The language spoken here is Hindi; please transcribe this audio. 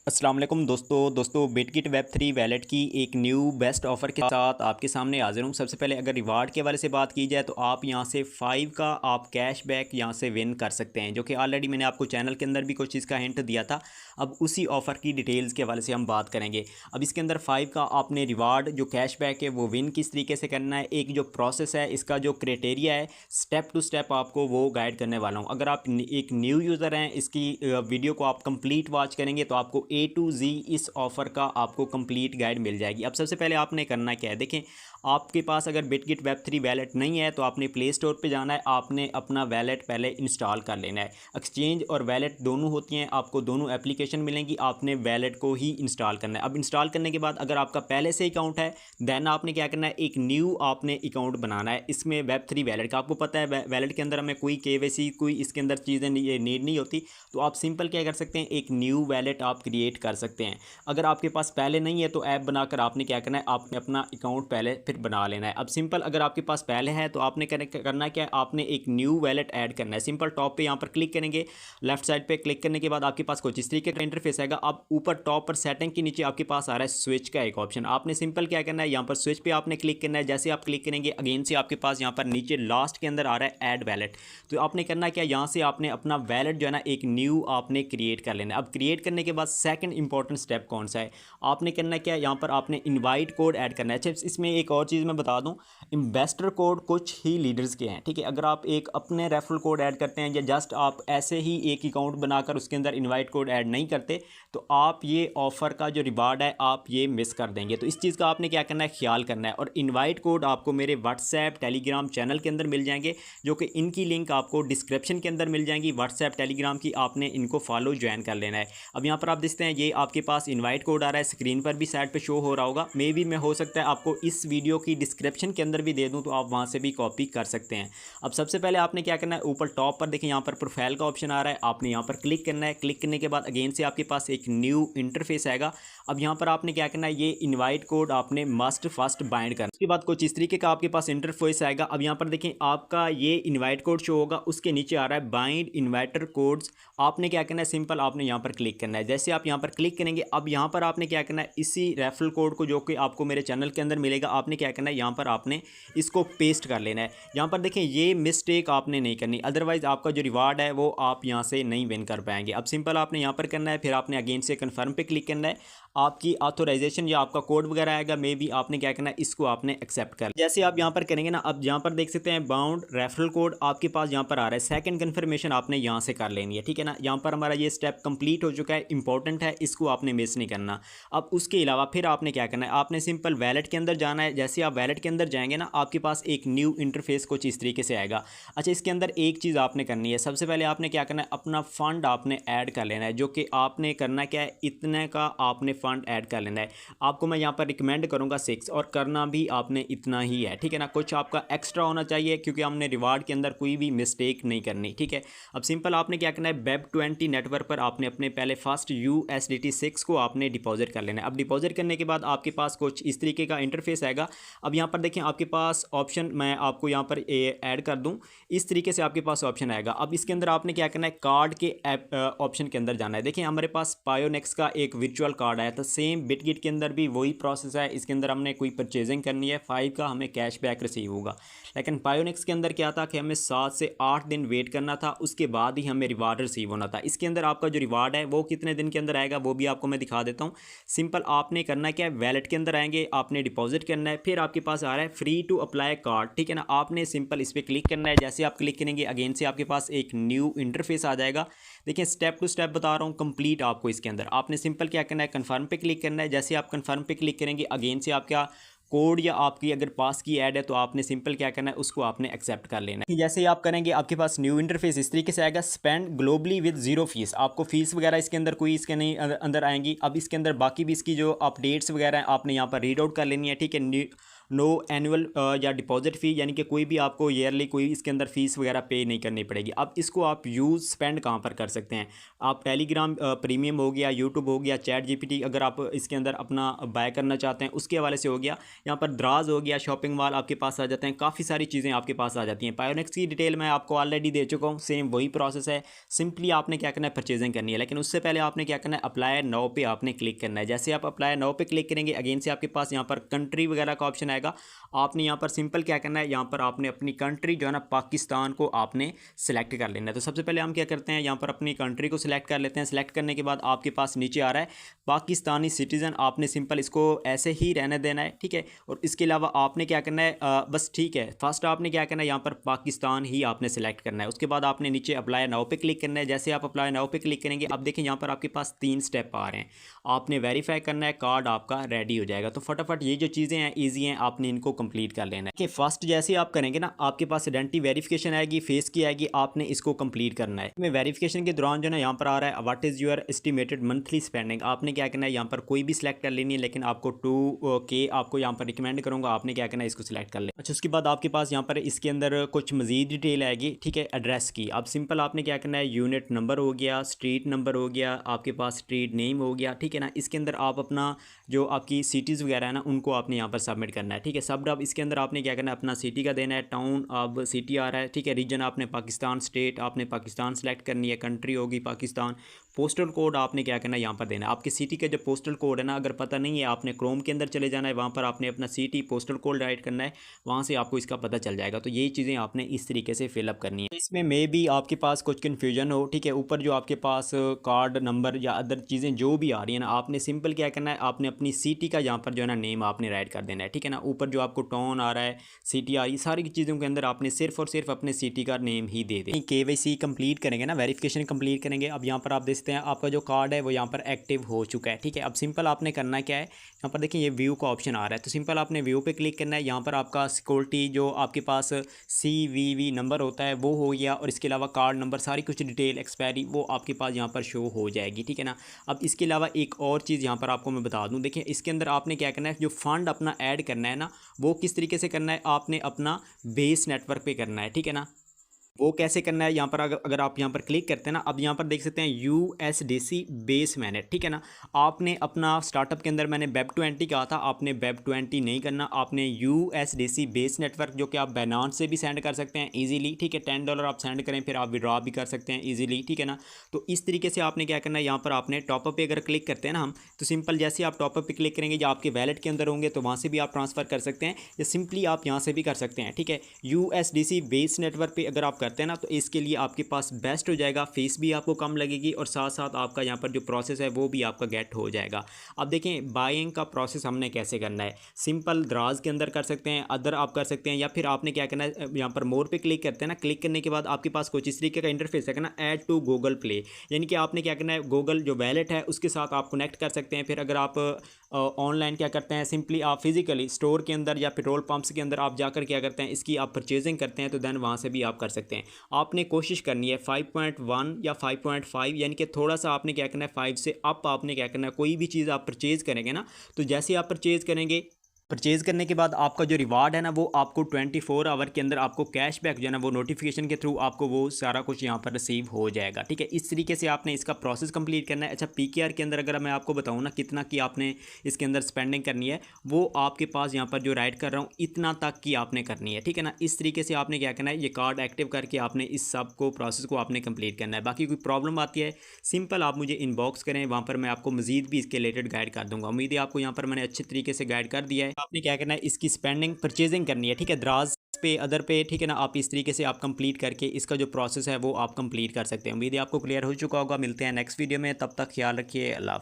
अस्सलाम वालेकुम दोस्तों बिटगिट वेब 3 वैलेट की एक न्यू बेस्ट ऑफ़र के साथ आपके सामने हाजिर हूँ। सबसे पहले अगर रिवार्ड के वाले से बात की जाए तो आप यहां से 5 का आप कैशबैक यहां से विन कर सकते हैं, जो कि ऑलरेडी मैंने आपको चैनल के अंदर भी कुछ चीज़ का हिंट दिया था। अब उसी ऑफ़र की डिटेल्स के हवाले से हम बात करेंगे। अब इसके अंदर 5 का आपने रिवार्ड जो कैशबैक है वो विन किस तरीके से करना है, एक जो प्रोसेस है, इसका जो क्राइटेरिया है, स्टेप टू स्टेप आपको वो गाइड करने वाला हूँ। अगर आप एक न्यू यूज़र हैं, इसकी वीडियो को आप कंप्लीट वॉच करेंगे तो आपको A to Z इस ऑफ़र का आपको कंप्लीट गाइड मिल जाएगी। अब सबसे पहले आपने करना क्या है, देखें आपके पास अगर बिटगिट वेब 3 वैलेट नहीं है तो आपने प्ले स्टोर पे जाना है, आपने अपना वैलेट पहले इंस्टॉल कर लेना है। एक्सचेंज और वैलेट दोनों होती हैं, आपको दोनों एप्लीकेशन मिलेंगी, आपने वैलेट को ही इंस्टॉल करना है। अब इंस्टॉल करने के बाद अगर आपका पहले से अकाउंट है देन आपने क्या करना है, एक न्यू आपने अकाउंट बनाना है इसमें वेब 3 वैलेट का। आपको पता है वैलेट के अंदर हमें कोई KYC कोई इसके अंदर चीज़ें नीड नहीं होती, तो आप सिंपल क्या कर सकते हैं, एक न्यू वैलेट आप क्रिएट कर सकते हैं। अगर आपके पास पहले नहीं है तो ऐप बनाकर आपने क्या करना है, आपने अपना अकाउंट पहले फिर बना लेना है। अब सिंपल अगर आपके पास पहले है तो आपने करना क्या है, आपने एक न्यू वैलेट ऐड करना है। सिंपल टॉप पे यहाँ पर क्लिक करेंगे, लेफ्ट साइड पे क्लिक करने के बाद आपके पास कुछ इस तरीके का इंटरफेस आएगा। अब ऊपर टॉप पर सेटिंग के नीचे आपके पास आ रहा है स्विच का एक ऑप्शन, आपने सिंपल क्या करना है, यहाँ पर स्विच पे आपने क्लिक करना है। जैसे आप क्लिक करेंगे अगेन से आपके पास यहाँ पर नीचे लास्ट के अंदर आ रहा है ऐड वैलेट, तो आपने करना क्या, यहाँ से आपने अपना वैलेट जो है ना एक न्यू आपने क्रिएट कर लेना है। अब क्रिएट करने के बाद सेकंड इंपॉर्टेंट स्टेप कौन सा है, आपने करना क्या है, यहाँ पर आपने इनवाइट कोड ऐड करना है। अच्छा इसमें एक और चीज़ मैं बता दूँ, इन्वेस्टर कोड कुछ ही लीडर्स के हैं, ठीक है। अगर आप एक अपने रेफरल कोड ऐड करते हैं या जस्ट आप ऐसे ही एक अकाउंट बनाकर उसके अंदर इनवाइट कोड ऐड नहीं करते तो आप ये ऑफ़र का जो रिवार्ड है आप ये मिस कर देंगे। तो इस चीज़ का आपने क्या करना है, ख्याल करना है। और इनवाइट कोड आपको मेरे व्हाट्सएप टेलीग्राम चैनल के अंदर मिल जाएंगे, जो कि इनकी लिंक आपको डिस्क्रिप्शन के अंदर मिल जाएंगी व्हाट्सएप टेलीग्राम की, आपने इनको फॉलो ज्वाइन कर लेना है। अब यहाँ पर आप देखते हैं ये आपके पास इनवाइट कोड आ रहा है, स्क्रीन पर भी साइड पे शो हो रहा होगा, मे भी मैं हो सकता है आपको इस वीडियो की डिस्क्रिप्शन के अंदर भी दे दूं तो आप वहां से भी कॉपी कर सकते हैं। अब सबसे पहले आपने क्या करना है, ऊपर टॉप पर देखें यहाँ पर प्रोफाइल का ऑप्शन आ रहा है, आपने यहाँ पर क्लिक करना है। क्लिक करने के बाद अगेन से आपके पास एक न्यू इंटरफेस आएगा। अब यहाँ पर आपने क्या करना है, ये इनवाइट कोड आपने मस्ट फर्स्ट बाइंड करना। उसके बाद कुछ इस तरीके का आपके पास इंटरफेस आएगा। अब यहाँ पर देखें आपका ये इनवाइट कोड शो होगा, उसके नीचे आ रहा है बाइंड इन्वाइटर कोड्स। आपने क्या करना है, सिंपल आपने यहाँ पर क्लिक करना है। जैसे आप यहाँ पर क्लिक करेंगे अब यहाँ पर आपने क्या करना है, इसी रेफरल कोड को जो कि आपको मेरे चैनल के अंदर मिलेगा, आपने क्या करना है, यहाँ पर आपने इसको पेस्ट कर लेना है। यहाँ पर देखें ये मिस्टेक आपने नहीं करनी, अदरवाइज आपका जो रिवार्ड है वो आप यहाँ से नहीं विन कर पाएंगे। अब सिंपल आपने यहाँ पर करना है, फिर आपने अगेन से कन्फर्म पे क्लिक करना है। आपकी ऑथोराइजेशन या आपका कोड वगैरह आएगा, मे बी आपने क्या करना है, इसको आपने एक्सेप्ट कर। जैसे आप यहाँ पर करेंगे ना, अब यहाँ पर देख सकते हैं बाउंड रेफरल कोड आपके पास यहाँ पर आ रहा है, सेकंड कन्फर्मेशन आपने यहाँ से कर लेनी है, ठीक है ना। यहाँ पर हमारा ये स्टेप कंप्लीट हो चुका है, इंपॉर्टेंट है, इसको आपने मिस नहीं करना। अब उसके अलावा फिर आपने क्या करना है, आपने सिंपल वैलेट के अंदर जाना है। जैसे आप वैलेट के अंदर जाएंगे ना, आपके पास एक न्यू इंटरफेस कुछ इस तरीके से आएगा। अच्छा इसके अंदर एक चीज़ आपने करनी है, सबसे पहले आपने क्या करना है, अपना फ़ंड आपने ऐड कर लेना है, जो कि आपने करना क्या है, इतने का आपने फ़ंड ऐड कर लेना है। आपको मैं यहाँ पर रिकमेंड करूँगा 6, और करना भी आपने इतना ही है, ठीक है ना। कुछ आपका एक्स्ट्रा होना चाहिए क्योंकि हमने रिवार्ड के अंदर कोई भी मिस्टेक नहीं करनी, ठीक है। अब सिंपल आपने क्या करना है, वेब 20 नेटवर्क पर आपने अपने पहले फर्स्ट USDT 6 को आपने डिपॉजिट कर लेना है। अब डिपॉजिट करने के बाद आपके पास कुछ इस तरीके का इंटरफेस आएगा। अब यहाँ पर देखें आपके पास ऑप्शन, मैं आपको यहाँ पर ऐड कर दूँ, इस तरीके से आपके पास ऑप्शन आएगा। अब इसके अंदर आपने क्या करना है, कार्ड के ऐप ऑप्शन के अंदर जाना है। देखिए हमारे पास पायोनेक्स का एक वर्चुअल कार्ड आया था, सेम बिटगिट के अंदर भी वही प्रोसेस है। इसके अंदर हमने कोई परचेजिंग करनी है, 5 का हमें कैशबैक रिसीव होगा। लेकिन पायोनिक्स के अंदर क्या था कि हमें 7 से 8 दिन वेट करना था, उसके बाद ही हमें रिवार्ड रिसीव होना था। इसके अंदर आपका जो रिवार्ड है वो कितने दिन के अंदर आएगा वो भी आपको मैं दिखा देता हूँ। सिंपल आपने करना क्या है, वैलेट के अंदर आएंगे, आपने डिपॉजिट करना है, फिर आपके पास आ रहा है फ्री टू अप्लाई कार्ड, ठीक है ना। आपने सिंपल इस पर क्लिक करना है। जैसे आप क्लिक करेंगे अगेन से आपके पास एक न्यू इंटरफेस आ जाएगा। देखिए स्टेप टू स्टेप बता रहा हूँ कंप्लीट आपको। इसके अंदर आपने सिंपल क्या करना है, कन्फर्म पे क्लिक करना है। जैसे आप कन्फर्म पे क्लिक करेंगे अगेन से आपका कोड या आपकी अगर पास की ऐड है तो आपने सिंपल क्या करना है, उसको आपने एक्सेप्ट कर लेना है। जैसे ही आप करेंगे आपके पास न्यू इंटरफेस इस तरीके से आएगा, spend globally with zero fees. आपको फीस वगैरह इसके अंदर कोई इसके नहीं अंदर आएंगी। अब इसके अंदर बाकी भी इसकी जो अपडेट्स वगैरह हैं आपने यहाँ पर रीड आउट कर लेनी है, ठीक है। नो एनुअल या डिपॉजिट फ़ी, यानी कि कोई भी आपको ईयरली कोई इसके अंदर फ़ीस वगैरह पे नहीं करनी पड़ेगी। अब इसको आप यूज़ स्पेंड कहाँ पर कर सकते हैं, आप टेलीग्राम प्रीमियम हो गया, यूट्यूब हो गया, चैट GPT अगर आप इसके अंदर अपना बाय करना चाहते हैं उसके हवाले से हो गया, यहाँ पर दराज हो गया, शॉपिंग मॉल आपके पास आ जाते हैं, काफ़ी सारी चीज़ें आपके पास आ जाती हैं। पायोनिक्स की डिटेल मैं आपको ऑलरेडी दे चुका हूँ, सेम वही प्रोसेस है। सिंपली आपने क्या करना है, परचेजिंग करनी है, लेकिन उससे पहले आपने क्या करना है, अप्लाई नाउ पे आपने क्लिक करना है। जैसे आप अप्लाई नाउ पे क्लिक करेंगे, अगेन से आपके पास यहाँ पर कंट्री वगैरह का ऑप्शन आएगा। आपने यहाँ पर सिंपल क्या करना है, यहाँ पर आपने अपनी कंट्री जो है ना पाकिस्तान को आपने सेलेक्ट कर लेना है। तो सबसे पहले हम क्या करते हैं, यहाँ पर अपनी कंट्री को सिलेक्ट कर लेते हैं। सिलेक्ट करने के बाद आपके पास नीचे आ रहा है पाकिस्तानी सिटीज़न, आपने सिंपल इसको ऐसे ही रहने देना है, ठीक है। और इसके अलावा आपने क्या करना है, बस ठीक है, फर्स्ट आपने क्या करना है, यहाँ पर पाकिस्तान ही आपने सेलेक्ट करना है। उसके बाद आपने नीचे अप्लाई नाउ पे क्लिक करना है। जैसे आप अप्लाई नाउ पे क्लिक करेंगे, अब देखें यहाँ पर आपके पास 3 स्टेप आ रहे हैं। आपने वेरीफाई करना है, कार्ड आपका रेडी हो जाएगा। तो फटाफट ये जो चीज़ें हैं ईजी हैं, आपने इनको कंप्लीट कर लेना है कि फर्स्ट जैसे आप करेंगे ना, आपके पास आइडेंटिटी वेरिफिकेशन आएगी, फेस की आएगी, आपने इसको कंप्लीट करना है। मैं वेरिफिकेशन के दौरान जो है यहाँ पर आ रहा है what is your estimated monthly spending, आपने क्या करना है, यहाँ पर कोई भी सिलेक्ट कर लेनी है, लेकिन आपको 2K आपको यहाँ पर रिकमेंड करूँगा, आपने क्या करना है, इसको सिलेक्ट कर ले। अच्छा, उसके बाद आपके पास यहाँ पर इसके अंदर कुछ मजीद डिटेल आएगी, ठीक है, एड्रेस की। अब सिंपल आपने क्या करना है, यूनिट नंबर हो गया, स्ट्रीट नंबर हो गया, आपके पास स्ट्रीट नेम हो गया, ठीक है ना। इसके अंदर आप अपना जो आपकी सिटीज़ वगैरह है ना, उनको आपने यहाँ पर सबमिट करना है, ठीक है। सब अब इसके अंदर आपने क्या करना है, अपना सिटी का देना है, टाउन अब सिटी आ रहा है, ठीक है। रीजन आपने पाकिस्तान, स्टेट आपने पाकिस्तान सेलेक्ट करनी है, कंट्री होगी पाकिस्तान, पोस्टल कोड आपने क्या करना है, यहाँ पर देना है। आपकी सिटी का जो पोस्टल कोड है ना, अगर पता नहीं है, आपने क्रोम के अंदर चले जाना है, वहाँ पर आपने अपना सिटी पोस्टल कोड राइट करना है, वहाँ से आपको इसका पता चल जाएगा। तो ये चीज़ें आपने इस तरीके से फिलअप करनी है। इसमें मे भी आपके पास कुछ कन्फ्यूजन हो, ठीक है। ऊपर जो आपके पास कार्ड नंबर या अदर चीज़ें जो भी आ रही है ना, आपने सिंपल क्या करना है, आपने अपनी सिटी का यहाँ पर जो है ना नेम आपने राइट कर देना है, ठीक है ना। ऊपर जो आपको टाउन आ रहा है, सिटी आ रही है, सारी चीज़ों के अंदर आपने सिर्फ और सिर्फ अपने सिटी का नेम ही दे दें। KYC कंप्लीट करेंगे ना, वेरिफिकेशन कंप्लीट करेंगे। अब यहाँ पर आप देखते हैं आपका जो कार्ड है वो यहाँ पर एक्टिव हो चुका है, ठीक है। अब सिंपल आपने करना क्या है, यहाँ पर देखिए ये व्यू का ऑप्शन आ रहा है, तो सिंपल आपने व्यू पे क्लिक करना है। यहाँ पर आपका सिक्योरिटी जो आपके पास CVV नंबर होता है वो हो गया, और इसके अलावा कार्ड नंबर, सारी कुछ डिटेल एक्सपायरी वो आपके पास यहाँ पर शो हो जाएगी, ठीक है ना। अब इसके अलावा एक और चीज़ यहाँ पर आपको मैं बता दूँ, देखिए इसके अंदर आपने क्या करना है, जो फंड अपना ऐड करना है ना, वो किस तरीके से करना है, आपने अपना बेस नेटवर्क पे करना है, ठीक है ना। वो कैसे करना है, यहाँ पर अगर आप यहाँ पर क्लिक करते हैं ना, अब यहाँ पर देख सकते हैं USDC बेस मैनेट, ठीक है ना। आपने अपना स्टार्टअप के अंदर मैंने Web20 कहा था, आपने Web20 नहीं करना, आपने USDC बेस नेटवर्क, जो कि आप बाइनेंस से भी सेंड कर सकते हैं इजीली, ठीक है। $10 आप सेंड करें, फिर आप विड्रॉ भी कर सकते हैं इजीली, ठीक है ना। तो इस तरीके से आपने क्या करना है, यहाँ पर आपने टॉपअप पे अगर क्लिक करते हैं ना हम, तो सिंपल जैसे आप टॉपअप पे क्लिक करेंगे, या आपके वैलेट के अंदर होंगे तो वहाँ से भी आप ट्रांसफ़र कर सकते हैं, या सिंपली आप यहाँ से भी कर सकते हैं, ठीक है। USDC बेस नेटवर्क पे अगर आप करते हैं ना, तो इसके लिए आपके पास बेस्ट हो जाएगा, फीस भी आपको कम लगेगी, और साथ साथ आपका यहाँ पर जो प्रोसेस है वो भी आपका गेट हो जाएगा। अब देखें बाइंग का प्रोसेस हमने कैसे करना है, सिंपल दराज के अंदर कर सकते हैं, अदर आप कर सकते हैं, या फिर आपने क्या करना है, यहाँ पर मोर पे क्लिक करते हैं ना, क्लिक करने के बाद आपके पास कुछ इस तरीके का इंटरफेस है ना, ऐड टू गूगल प्ले, यानी कि आपने क्या करना है, गूगल जो वैलेट है उसके साथ आप कनेक्ट कर सकते हैं। फिर अगर आप ऑनलाइन क्या करते हैं, सिंपली आप फिजिकली स्टोर के अंदर या पेट्रोल पंप्स के अंदर आप जाकर क्या करते हैं, इसकी आप परचेजिंग करते हैं, तो देन वहाँ से भी आप कर सकते हैं। आपने कोशिश करनी है 5.1 या 5.5, यानी कि थोड़ा सा आपने क्या करना है, 5 से अप आपने क्या करना है, कोई भी चीज़ आप परचेज़ करेंगे ना, तो जैसे आप परचेज़ करेंगे, परचेज़ करने के बाद आपका जो रिवार्ड है ना, वो आपको 24 आवर के अंदर आपको कैशबैक जो है ना, वो नोटिफिकेशन के थ्रू आपको वो सारा कुछ यहाँ पर रिसीव हो जाएगा, ठीक है। इस तरीके से आपने इसका प्रोसेस कंप्लीट करना है। अच्छा, PKR के अंदर अगर मैं आपको बताऊँ ना कितना की आपने इसके अंदर स्पेंडिंग करनी है, वो आपके पास यहाँ पर जो राइट कर रहा हूँ इतना तक की आपने करनी है, ठीक है ना। इस तरीके से आपने क्या करना है, ये कार्ड एक्टिव करके आपने इस सब को प्रोसेस को आपने कंप्लीट करना है। बाकी कोई प्रॉब्लम आती है, सिंपल आप मुझे इनबॉक्स करें, वहाँ पर मैं आपको मजीद भी इसके रिलेटेड गाइड कर दूँगा। उम्मीद है आपको यहाँ पर मैंने अच्छे तरीके से गाइड कर दिया है। आपने क्या करना है, इसकी स्पेंडिंग परचेजिंग करनी है, ठीक है, दराज पे अदर पे, ठीक है ना। आप इस तरीके से आप कंप्लीट करके इसका जो प्रोसेस है वो आप कंप्लीट कर सकते हैं। उम्मीद है आपको क्लियर हो चुका होगा। मिलते हैं नेक्स्ट वीडियो में, तब तक ख्याल रखिए। अल्लाह।